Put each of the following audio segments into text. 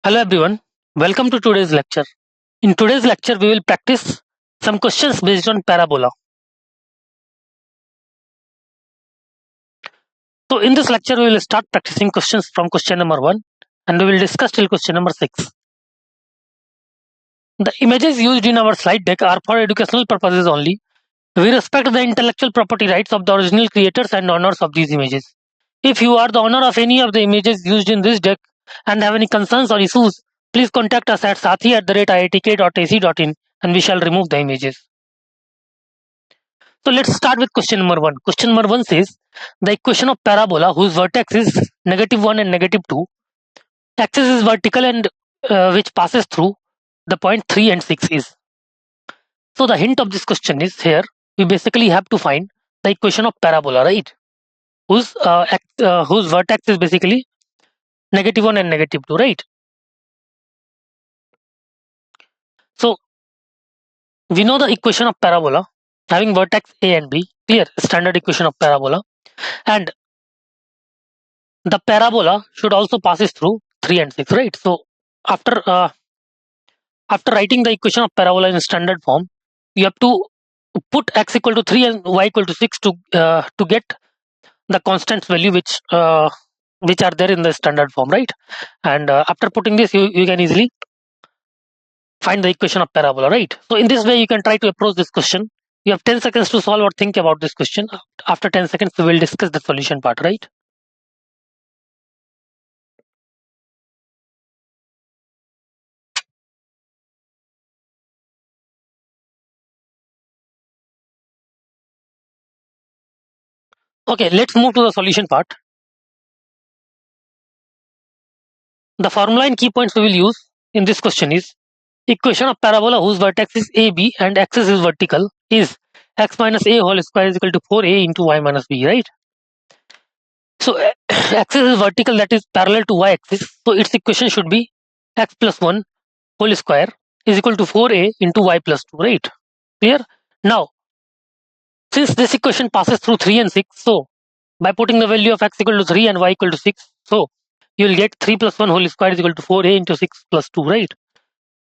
Hello everyone, welcome to today's lecture. In today's lecture, we will practice some questions based on parabola. So, in this lecture, we will start practicing questions from question number 1 and we will discuss till question number 6. The images used in our slide deck are for educational purposes only. We respect the intellectual property rights of the original creators and owners of these images. If you are the owner of any of the images used in this deck and have any concerns or issues, please contact us at sathi@iitk.ac.in and we shall remove the images. So let's start with question number 1. Question number 1 says the equation of parabola whose vertex is -1 and -2, axis is vertical and which passes through the point 3 and 6 is. So the hint of this question is here we basically have to find the equation of parabola, right? Whose vertex is basically -1 and -2, right? So we know the equation of parabola having vertex A and B, clear, standard equation of parabola, and the parabola should also passes through 3 and 6, right? So after after writing the equation of parabola in standard form, you have to put x equal to 3 and y equal to 6 to get the constants value which are there in the standard form, right? And after putting this, you can easily find the equation of parabola, right? So in this way, you can try to approach this question. You have 10 seconds to solve or think about this question. After 10 seconds, we will discuss the solution part, right? Okay, let's move to the solution part. The formula and key points we will use in this question is equation of parabola whose vertex is AB and axis is vertical is x minus a whole square is equal to 4a into y minus b, right? So axis is vertical, that is parallel to y axis. So its equation should be x plus 1 whole square is equal to 4a into y plus 2, right? Clear? Now, since this equation passes through 3 and 6, so by putting the value of x equal to 3 and y equal to 6, so you will get 3 plus 1 whole square is equal to 4a into 6 plus 2, right?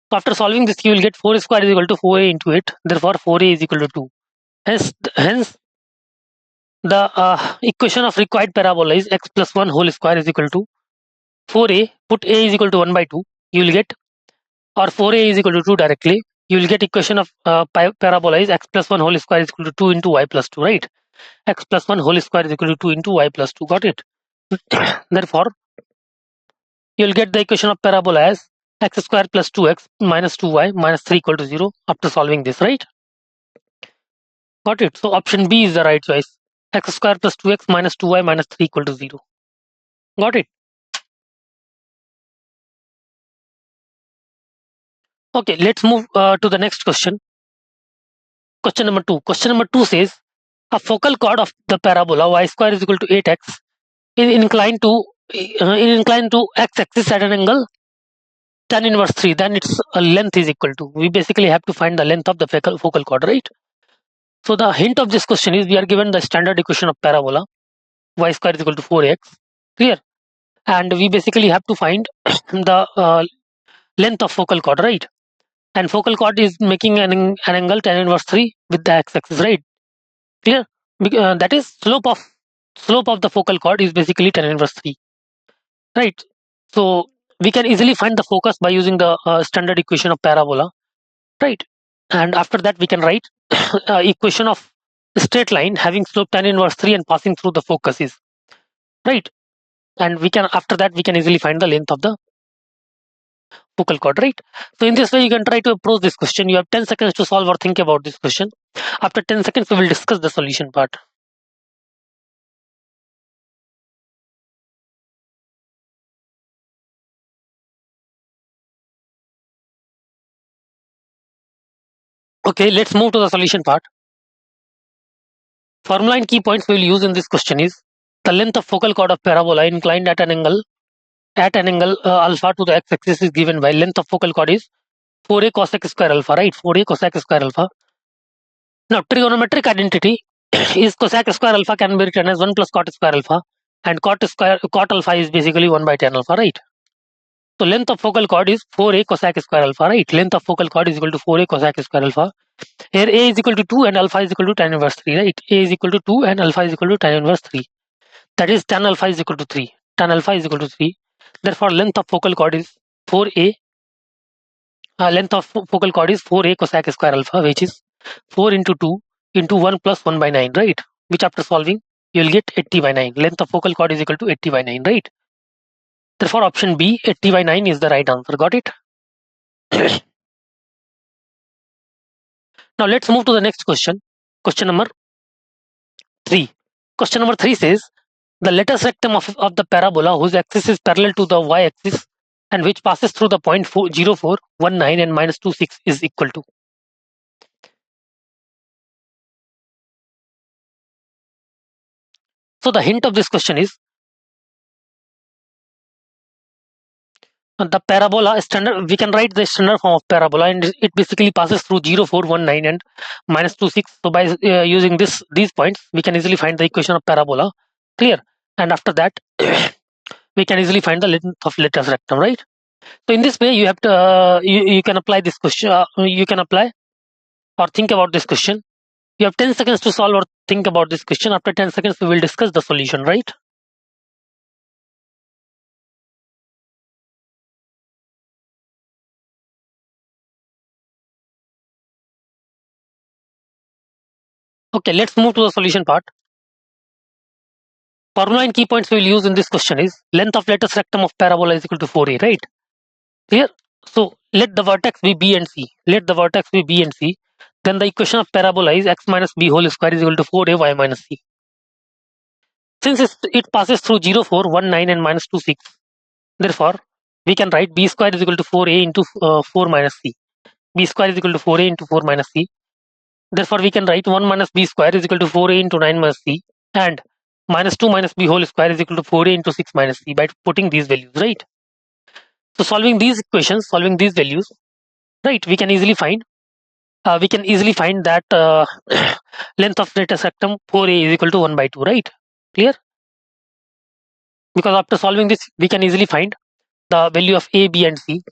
So after solving this, you will get 4 square is equal to 4a into 8. Therefore, 4a is equal to 2. Hence the equation of required parabola is x plus 1 whole square is equal to 4a. Put a is equal to 1 by 2. You will get, or 4a is equal to 2 directly. You will get equation of parabola is x plus 1 whole square is equal to 2 into y plus 2, right? X plus 1 whole square is equal to 2 into y plus 2. Got it? Therefore, you will get the equation of parabola as x square plus 2x minus 2y minus 3 equal to 0 after solving this, right? Got it? So option B is the right choice. X square plus 2x minus 2y minus 3 equal to 0. Got it? Okay, let's move to the next question. Question number 2. Question number 2 says a focal chord of the parabola y square is equal to 8x is inclined to x-axis at an angle tan inverse 3. Then its length is equal to. We basically have to find the length of the focal chord, right? So the hint of this question is we are given the standard equation of parabola y square is equal to 4x. Clear? And we basically have to find the length of focal chord, right? And focal chord is making an angle tan inverse 3 with the x-axis, right? Clear? That is slope of the focal chord is basically tan inverse 3, right? So we can easily find the focus by using the standard equation of parabola, right? And after that we can write equation of straight line having slope tan inverse 3 and passing through the focus is, right? And we can, after that we can easily find the length of the focal chord, right? So in this way you can try to approach this question. You have 10 seconds to solve or think about this question. After 10 seconds we will discuss the solution part. Okay, let's move to the solution part. Formula and key points we will use in this question is the length of focal chord of parabola inclined at an angle alpha to the x-axis is given by length of focal chord is 4a cosec square alpha, right? 4a cosec square alpha. Now trigonometric identity is cosec square alpha can be written as 1 plus cot square alpha, and cot alpha is basically 1 by tan alpha, right? So length of focal chord is 4a cosec square alpha, right? Length of focal chord is equal to 4a cosec square alpha. Here a is equal to 2 and alpha is equal to tan inverse 3, right? A is equal to 2 and alpha is equal to tan inverse 3. That is tan alpha is equal to 3. Tan alpha is equal to 3. Therefore, length of focal chord is 4a. Length of focal chord is 4a cosec square alpha, which is 4 into 2 into 1 plus 1 by 9, right? Which after solving, you will get 80 by 9. Length of focal chord is equal to 80 by 9, right? Therefore, option B, 80 by 9 is the right answer. Got it? Now, let's move to the next question. Question number 3. Question number 3 says, the lattice rectum of the parabola whose axis is parallel to the y-axis and which passes through the point 0, 4, 1, 9 and minus 2, 6 is equal to. So the hint of this question is the parabola standard. We can write the standard form of parabola, and it basically passes through 0, 4, 1, 9 and minus 2, 6. So by using these points, we can easily find the equation of parabola. Clear? And after that, we can easily find the length of lattice rectum, right? So in this way, you have to you can apply this question. You can apply or think about this question. You have 10 seconds to solve or think about this question. After 10 seconds, we will discuss the solution, right? Okay, let's move to the solution part. Formula and key points we will use in this question is length of lattice rectum of parabola is equal to 4a, right? Clear? So let the vertex be b and c. Let the vertex be b and c. Then the equation of parabola is x minus b whole square is equal to 4a y minus c. Since it passes through 0, 4, 1, 9 and minus 2, 6, therefore, we can write b square is equal to 4a into 4 minus c. B square is equal to 4a into 4 minus c. Therefore, we can write 1 minus b square is equal to 4a into 9 minus c and minus 2 minus b whole square is equal to 4a into 6 minus c by putting these values, right? So solving these equations, solving these values, right, we can easily find that length of lattice rectum 4a is equal to 1 by 2, right? Clear? Because after solving this, we can easily find the value of a, b and c,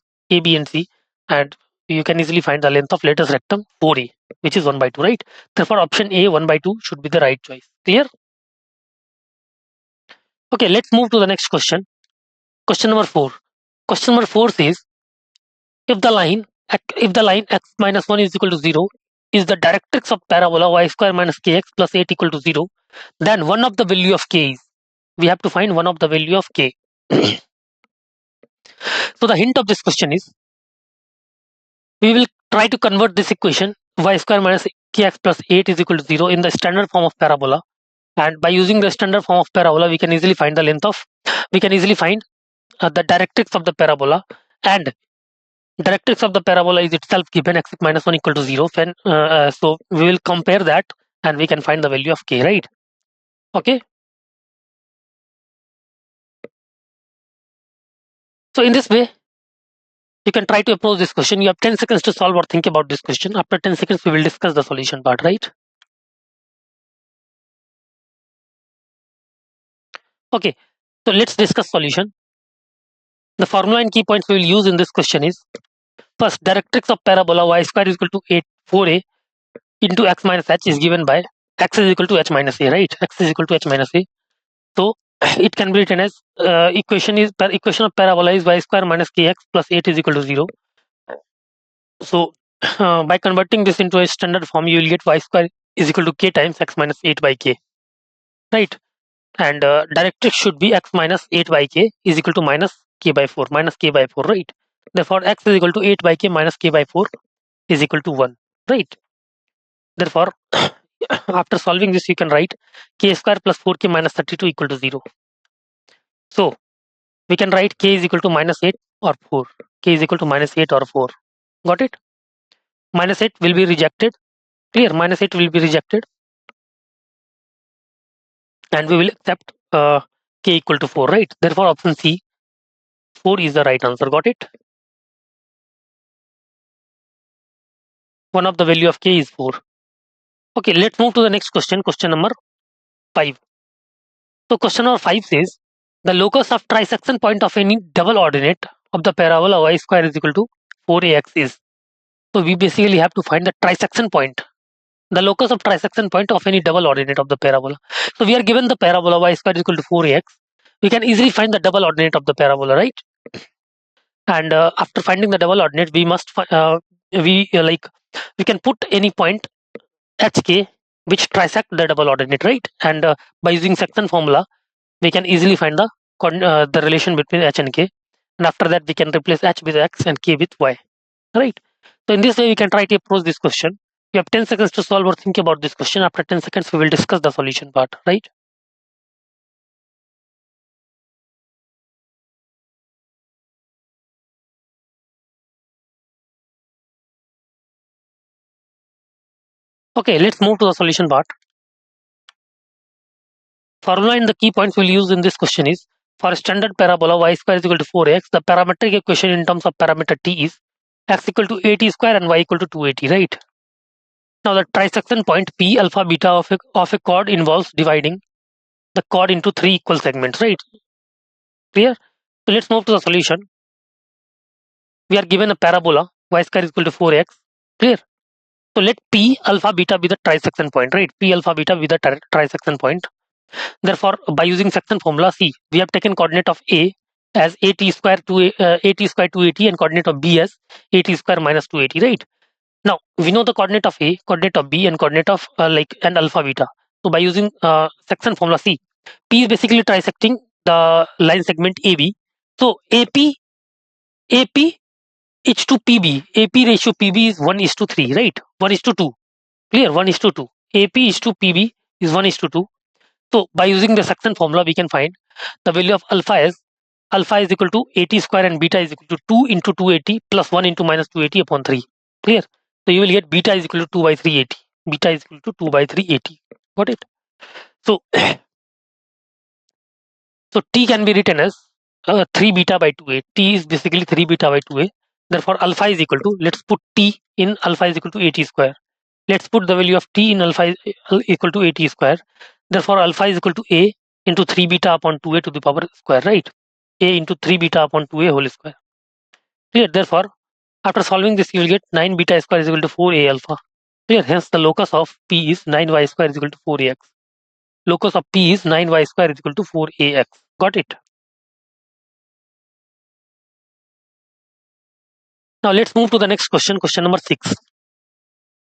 and you can easily find the length of lattice rectum 4a, which is 1 by 2, right? Therefore, option A 1 by 2 should be the right choice. Clear? Okay, let's move to the next question. Question number 4. Question number 4 says, if the line x minus 1 is equal to 0 is the directrix of parabola y square minus kx plus 8 equal to 0, then one of the value of k is. We have to find one of the value of k. So the hint of this question is, we will try to convert this equation y square minus kx plus 8 is equal to 0 in the standard form of parabola. And by using the standard form of parabola, we can easily find the the directrix of the parabola, and directrix of the parabola is itself given x minus 1 equal to 0. So we will compare that and we can find the value of k, right? Okay. So in this way, you can try to approach this question. You have 10 seconds to solve or think about this question. After 10 seconds, we will discuss the solution part, right? Okay. So let's discuss solution. The formula and key points we will use in this question is, first, directrix of parabola y square is equal to 4a into x minus h is given by x is equal to h minus a, right? X is equal to h minus a. So it can be written as equation of parabola is y square minus kx plus 8 is equal to 0. So by converting this into a standard form, you will get y square is equal to k times x minus 8 by k, right? And directrix should be x minus 8 by k is equal to minus k by 4, right? Therefore, x is equal to 8 by k minus k by 4 is equal to 1, right? Therefore, after solving this, you can write k square plus 4k minus 32 equal to 0. So we can write k is equal to minus 8 or 4. K is equal to minus 8 or 4. Got it? Minus 8 will be rejected. Clear? Minus 8 will be rejected. And we will accept k equal to 4, right? Therefore, option C, 4 is the right answer. Got it? One of the value of k is 4. Okay, let's move to the next question. Question number 5. So question number 5 says, the locus of trisection point of any double ordinate of the parabola y square is equal to 4ax is. So we basically have to find the trisection point, the locus of trisection point of any double ordinate of the parabola. So we are given the parabola y square is equal to 4ax. We can easily find the double ordinate of the parabola, right? And after finding the double ordinate, we must we can put any point hk which trisect the double ordinate, right? And by using section formula, we can easily find the relation between h and k. And after that, we can replace h with x and k with y, right? So in this way, we can try to approach this question. We have 10 seconds to solve or think about this question. After 10 seconds, we will discuss the solution part, right? Okay, let's move to the solution part. Formula and the key points we'll use in this question is, for a standard parabola y square is equal to 4x, the parametric equation in terms of parameter t is x equal to 80 square and y equal to 280, right? Now the trisection point p alpha beta of a chord involves dividing the chord into three equal segments, right? Clear? So let's move to the solution. We are given a parabola y square is equal to 4x. Clear? So let p alpha beta be the trisection point, right? P alpha beta be the trisection point. Therefore, by using section formula C, we have taken coordinate of A as at square to at square 280 and coordinate of B as at square minus 280, right? Now we know the coordinate of A, coordinate of B, and coordinate of and alpha beta. So by using section formula C, P is basically trisecting the line segment AB. So AP is to PB. AP ratio PB is 1 is to 3, right? 1 is to 2. Clear? 1 is to 2. AP is to PB is 1 is to 2. So by using the section formula, we can find the value of alpha is equal to 80 square and beta is equal to 2 into 280 plus 1 into minus 280 upon 3. Clear? So you will get beta is equal to 2 by 380. Beta is equal to 2 by 380. Got it? So, so T can be written as 3 beta by 2a. T is basically 3 beta by 2a. Therefore, alpha is equal to, let's put T in alpha is equal to 80 square. Let's put the value of T in alpha is equal to 80 square. Therefore, alpha is equal to A into 3 beta upon 2a to the power square, right? A into 3 beta upon 2a whole square. Clear? Therefore, after solving this, you will get 9 beta square is equal to 4a alpha. Clear? Hence, the locus of P is 9y square is equal to 4ax. Locus of P is 9y square is equal to 4ax. Got it? Now, let's move to the next question, question number 6.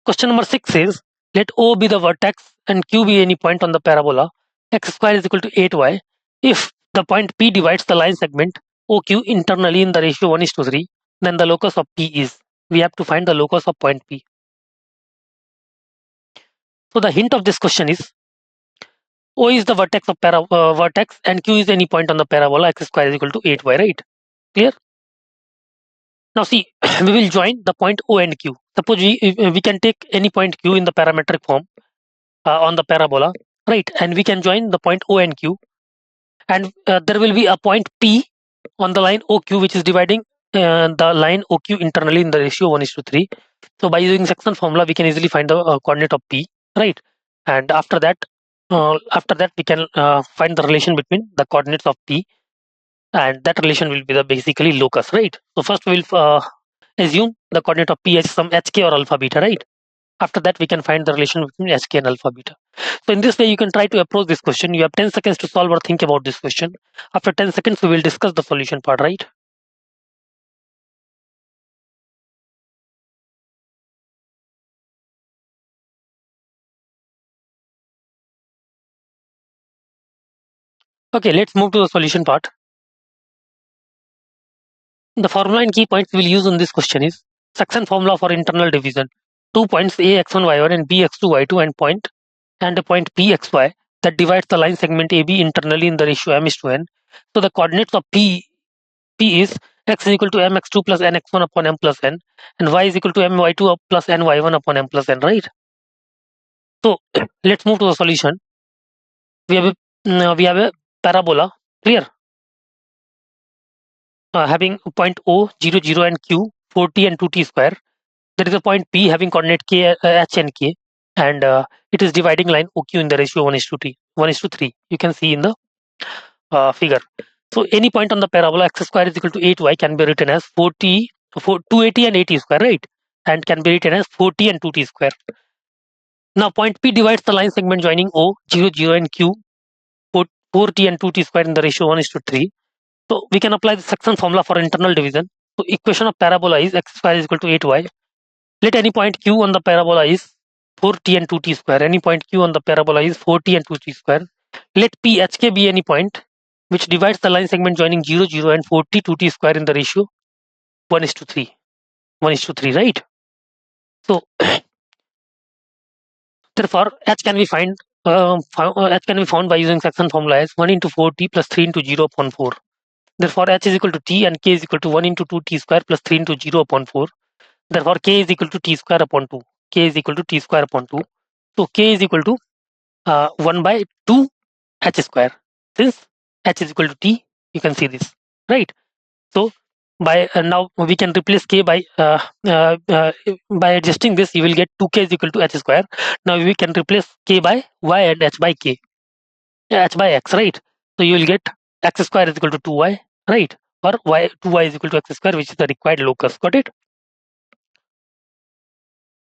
Question number 6 says, let O be the vertex and Q be any point on the parabola. X square is equal to 8y. If the point P divides the line segment OQ internally in the ratio 1 is to 3, then the locus of P is. We have to find the locus of point P. So the hint of this question is, O is the vertex of vertex and Q is any point on the parabola. X square is equal to 8y, right? Clear? Now see, we will join the point O and Q. Suppose we can take any point Q in the parametric form on the parabola, right? And we can join the point O and Q, and there will be a point P on the line OQ which is dividing the line OQ internally in the ratio 1 is to 3. So by using section formula, we can easily find the coordinate of P, right? And after that we can find the relation between the coordinates of P, and that relation will be the basically locus, right? So first we will assume the coordinate of P as some hk or alpha beta, right? After that, we can find the relation between hk and alpha beta. So in this way, you can try to approach this question. You have 10 seconds to solve or think about this question. After 10 seconds, we will discuss the solution part, right? Okay, let's move to the solution part. The formula and key points we'll use in this question is section formula for internal division. 2 points A x1 y1 and B x2 y2 and a point P xy that divides the line segment AB internally in the ratio m is to n. So the coordinates of P is x is equal to mx2 plus nx1 upon m plus n, and y is equal to my2 plus ny1 upon m plus n, right? So let's move to the solution. We have a parabola, clear, having point O 0 0 and Q 4t and 2t square. There is a point P having coordinate k h and k, and it is dividing line OQ in the ratio 1 is to 3. You can see in the figure. So any point on the parabola x square is equal to 8y can be written as 280 and 80 square, right? And can be written as 4t and 2t square. Now point P divides the line segment joining O, 0, 0 and Q, 4t and 2t square in the ratio 1:3. So we can apply the section formula for internal division. So equation of parabola is x square is equal to 8y. Let any point Q on the parabola is 4t and 2t square. Any point Q on the parabola is 4t and 2t square. Let P HK be any point which divides the line segment joining 0, 0 and 4t 2t square in the ratio 1:3. 1:3, right? So therefore H can be found by using section formula as 1 into 4t plus 3 into 0 upon 4. Therefore H is equal to T and K is equal to 1 into 2t square plus 3 into 0 upon 4. Therefore K is equal to T square upon 2. K is equal to T square upon 2. So K is equal to 1 by 2 H square. Since H is equal to T, you can see this, right? So by now we can replace K by adjusting this, you will get 2K is equal to H square. Now we can replace K by Y and H by K, H by X, right? So you will get X square is equal to 2Y, right? Or Y 2Y is equal to X square, which is the required locus. Got it?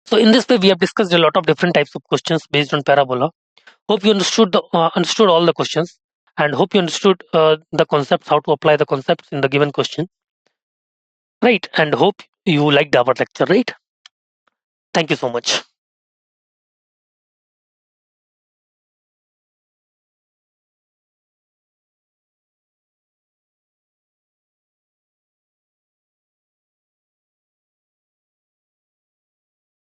So in this way, we have discussed a lot of different types of questions based on parabola. Hope you understood all the questions, and hope you understood the concepts, how to apply the concepts in the given question, right? And hope you liked our lecture, right? Thank you so much.